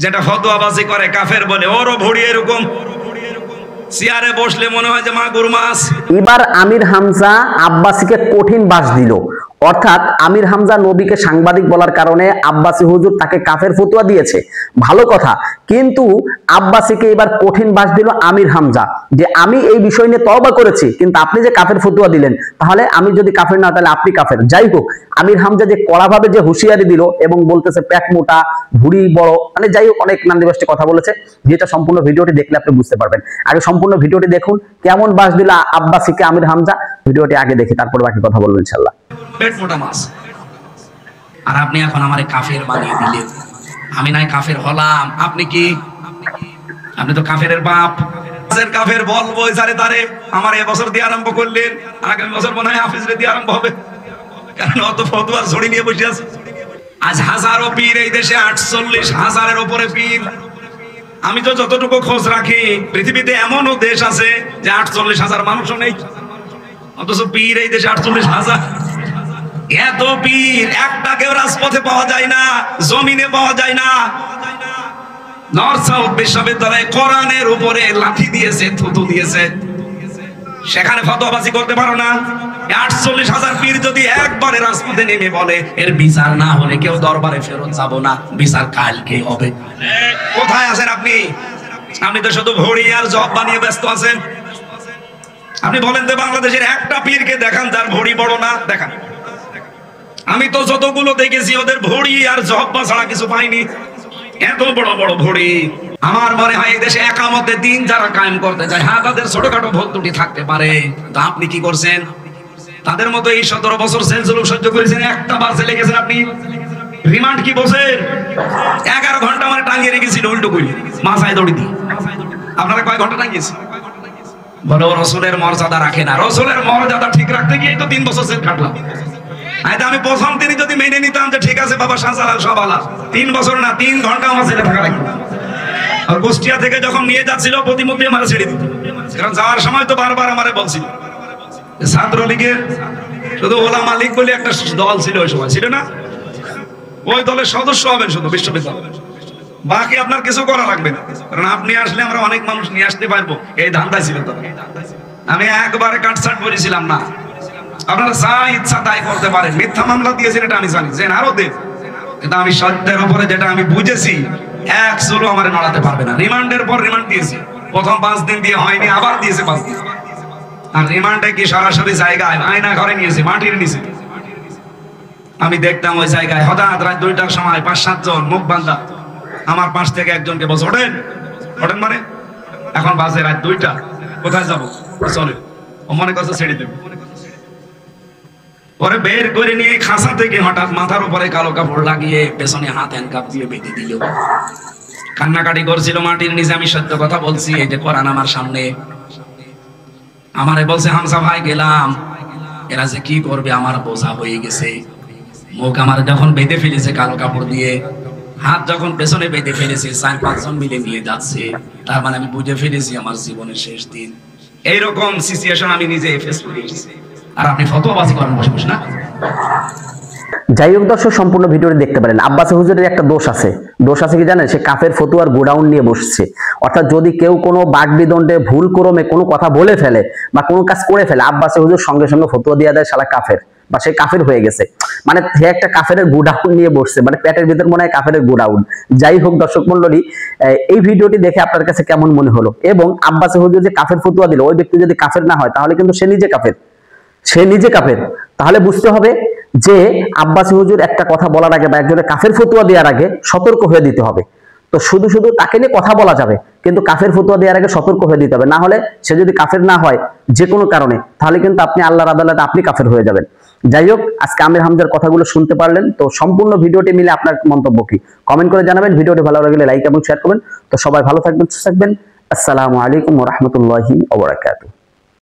যেটা ফতোয়াবাজি করে কাফের বলে, ওরও ভুড়ি এরকম, চেয়ারে বসলে মনে হয় যে মাগুর মাছ। এবার আমির হামজা আব্বাসীকে কঠিন বাস দিল, অর্থাৎ আমির হামজা নবীকে সাংবাদিক বলার কারণে আব্বাসী হুজুর তাকে কাফের ফতোয়া দিয়েছে, ভালো কথা, কিন্তু আব্বাসীকে এবার কঠিন বাস দিল আমির হামজা যে আমি এই বিষয় নিয়ে তওবা করেছি, কিন্তু আপনি যে কাফের ফতোয়া দিলেন, তাহলে আমি যদি কাফের না তাহলে আপনি কাফের। যাই হোক, আমির হামজা যে কড়াভাবে যে হুঁশিয়ারি দিল এবং বলতেছে পেট মোটা ভুড়ি বড়, মানে যাই হোক অনেক নান্দিবাস্টি কথা বলেছে, যেটা সম্পূর্ণ ভিডিওটি দেখলে আপনি বুঝতে পারবেন। আগে সম্পূর্ণ ভিডিওটি দেখুন কেমন বাস দিল আব্বাসীকে আমির হামজা, ভিডিওটি আগে দেখি তারপর বাকি কথা বলবো ইনশাআল্লাহ। পেট মোটা মাছ, আর আপনি এখন আমারে কাফের বানিয়ে দিলেন। আমি নাই কাফের হলাম, আপনি কি? আপনি তো কাফেরের বাপ। কাফের বলবো সারে তারে আমার এবছর দিয়ে আরম্ভ করলেন, আগামী বছর মনে হয় হাফিজরে দিয়ে আরম্ভ হবে, কারণ অত ফতোয়ার ঝুড়ি নিয়ে বসে আছে। আজ হাজারো পীর এই দেশে, 48,000-এর উপরে পীর। আমি তো যতটুকু খোঁজ রাখি, পৃথিবীতে এমনও দেশ আছে যে 48,000 মানুষও নেই, অথচ পীর এই দেশে 48,000। এত পীর, একটাকেও রাজপথে পাওয়া যায় না, জমিনে পাওয়া যায় না। নর্থ সাউথ বিশ্ববিদ্যালয়ে কোরআনের উপরে লাঠি দিয়েছে, থুতু দিয়েছে, সেখানে ফতোয়াবাজি করতে পারো না। 48,000 পীর যদি একবারে রাজপথে নেমে বলে এর বিচার না হলে কেউ দরবারে ফেরত যাব না, বিচার কালকে হবে। কোথায় আছেন আপনি? আপনি তো শুধু ভড়ি আর জব বানিয়ে ব্যস্ত আছেন। আপনি বলেন তো বাংলাদেশের একটা পীরকে দেখান যার ভড়ি বড় না, দেখান। আমি তো যতগুলো দেখেছি ওদের ভড়ি আর জব্বা ছাড়া কিছু পাইনি, এত বড় বড় ভড়ি। আমার মনে হয় এই দেশে একামতে দিন যারা কায়েম করতে চায়, হ্যাঁ তাদের ছোটখাটো ভুল ত্রুটি থাকতে পারে, তা আপনি কি করছেন? তাদের মতো এই 17 বছর জেল জুলুম সহ্য করেছেন, একটা বার জেলে গেছেন আপনি? রিমান্ড কি বসেন? 11 ঘন্টা আমার টাঙিয়ে রেখেছিল উল্টো করে মাথায় দড়ি দিয়ে। আপনারা কয় ঘন্টা টাঙিয়েছেন? বলো রসুলের মর্যাদা রাখে না। রসুলের মর্যাদা ঠিক রাখতে গিয়ে তো 3 বছর জেল কাটলাম। আমি প্রথম দিনই যদি মেনে নিতাম যে ঠিক আছে বাবা শাহজালাল সব আলা, 3 বছর না 3 ঘন্টা আমার জেলে থাকা লাগবে। আর কুষ্টিয়া থেকে যখন নিয়ে যাচ্ছিল প্রতিমধ্যে আমার ছেড়ে দিত, কারণ যাওয়ার সময় তো বারবার আমারে বলছিল ছাত্রলীগের শুধু ওলামা লীগ বলে একটা দল ছিল, ওই সময় ছিল না, ওই দলের সদস্য হবেন শুধু বিশ্ববিদ্যালয়, বাকি আপনার কিছু করা লাগবে না, কারণ আপনি আসলে আমরা অনেক মানুষ নিয়ে আসতে পারবো, এই ধান্দা ছিল তো। আমি একবারে কাটছাট বলেছিলাম না, আপনারা যা ইচ্ছা তাই করতে পারেন। মিথ্যা মামলা দিয়েছেন এটা আমি জানি, যে আরো দেব, কিন্তু আমি সত্যের উপরে যেটা আমি বুঝেছি, এক চুলো আমার নড়াতে পারবে না। রিমান্ডের পর রিমান্ড দিয়েছি, প্রথম 5 দিন দিয়ে হয়নি, আবার দিয়েছে 5 দিন। আর রিমান্ডে কি সরাসরি জায়গায় আয়না ঘরে নিয়েছে, মাটির নিচে। আমি দেখতাম ওই জায়গায় হঠাৎ রাত 2টার সময় 5-7 জন মুখ বান্ধা আমার পাশ থেকে একজনকে বলছে ওঠেন ওঠেন, মানে এখন বাজে রাত 2টা, কোথায় যাবো, চলে। ও মনে করছে ছেড়ে দেবে, পরে বের করে নিয়ে খাসা থেকে হঠাৎ মাথার উপরে কালো কাপড় লাগিয়ে পেছনে হাত হ্যান্ডকাপ দিয়ে বেঁধে দিল। কান্নাকাটি করছিল মাটির নিচে। আমি সত্য কথা বলছি, এই যে কোরআন আমার সামনে। আমারে বলছে হামজা ভাই গেলাম, এরা যে কি করবে আমার বোঝা হয়ে গেছে। মুখ আমার যখন বেঁধে ফেলেছে কালো কাপড় দিয়ে, হাত যখন পেছনে বেঁধে ফেলেছে, 4-5 জন মিলে নিয়ে যাচ্ছে, তার মানে আমি বুঝে ফেলেছি আমার জীবনের শেষ দিন। এইরকম সিচুয়েশন আমি নিজে ফেস করে এসেছি, আর আপনি ফতোয়াবাজি করেন বসে বসে না। যাই হোক দর্শক, সম্পূর্ণ ভিডিওটি দেখতে পারেন। আব্বাসী হুজুরের একটা দোষ আছে কি জানেন? সে কাফের ফতোয়ার গোডাউন নিয়ে বসছে। অর্থাৎ যদি কেউ কোনো বাকবিদণ্ডে ভুল ক্রমে কোনো কথা বলে ফেলে বা কোনো কাজ করে ফেলে, আব্বাসী হুজুর সঙ্গে সঙ্গে ফতোয়া দিয়ে দেয় শালা কাফের, বা সে কাফের হয়ে গেছে, মানে সে একটা কাফের গোডাউন নিয়ে বসছে, মানে পেটের ভিতর মনে হয় কাফের গোডাউন। যাই হোক দর্শক মন্ডলী, এই ভিডিওটি দেখে আপনার কাছে কেমন মনে হলো? এবং আব্বাসী হুজুর যে কাফের ফতোয়া দিল, ওই ব্যক্তি যদি কাফের না হয় তাহলে কিন্তু সে নিজে কাফের। তাহলে বুঝতে হবে যে আব্বাসী হুজুর একটা কথা বলার আগে বা একজনের কাফের ফতোয়া দেওয়ার আগে সতর্ক হয়ে দিতে হবে। তো শুধু তাকে নিয়ে কথা বলা যাবে, কিন্তু কাফের ফতোয়া দেওয়ার আগে সতর্ক হয়ে দিতে হবে, না হলে সে যদি কাফের না হয় যে কোনো কারণে, তাহলে কিন্তু আপনি আল্লাহর আদালতে আপনি কাফের হয়ে যাবেন। যাই হোক, আজকে আমির হামজার কথাগুলো শুনতে পারলেন, তো সম্পূর্ণ ভিডিওটি মিলে আপনার মন্তব্য কি কমেন্ট করে জানাবেন। ভিডিওটি ভালো লাগলে লাইক এবং শেয়ার করবেন। তো সবাই ভালো থাকবেন, সুস্থ থাকবেন। আসসালামু আলাইকুম ওয়া রাহমাতুল্লাহি ওয়া বারাকাতুহু।